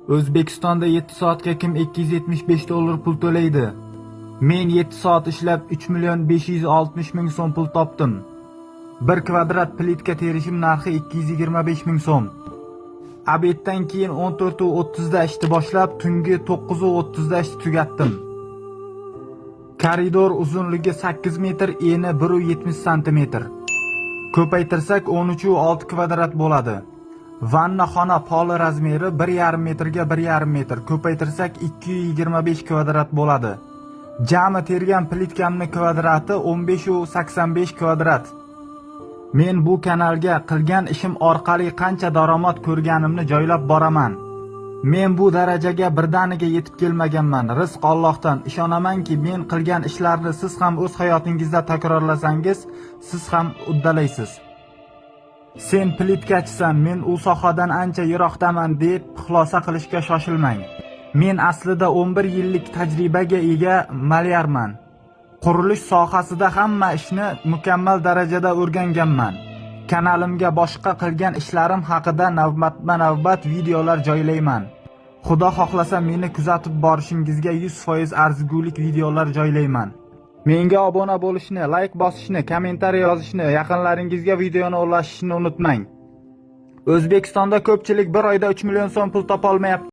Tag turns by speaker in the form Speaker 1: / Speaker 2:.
Speaker 1: O'zbekistonda 7 soatga kim 275 dollar pul to'laydi? Men 7 soat ishlab 3 million 560 ming so'm pul topdim. 1 kvadrat plitka terishim narxi 225 ming so'm. Obeddan keyin 14:30 da ishni boshlab, tungi 9:30 da ishni tugatdim. Koridor uzunligi 8 metr, eni 170 sm. Ko'paytirsak 13,6 kvadrat bo'ladi. Vanna xona poli razmeri 1,5 metrga 1,5 metr. Ko'paytirsak 225 kvadrat bo'ladi. Jami tergan plitkamning kvadrati 15,85 kvadrat. Men bu kanalga qilgan ishim orqali qancha daromad ko'rganimni joylab boraman. Men bu darajaga birdaniga yetib kelmaganman. Rizq Allohdan. Ishonamanki, men qilgan ishlarni siz ham o'z hayotingizda takrorlasangiz, siz ham uddalaysiz. Sen plitkachisan, men u sohadan ancha yiroqdaman deb xulosa qilishga shoshilmang. Men aslida 11 yillik tajribaga ega malyarman. Qurilish sohasida hamma ishni mukammal darajada o'rganganman. Kanalimga boshqa qilgan ishlarim haqida navbatma-navbat videolar joylayman. Xudo xohlasa meni kuzatib borishingizga 100% arzigulik videolar joylayman. Menga obuna bo'lishni, like bosishni, kommentariy yozishni, yaqinlaringizga videoni ulashishni unutmang. O'zbekistonda ko'pchilik bir oyda 3 million so'm pul topa olmayapti.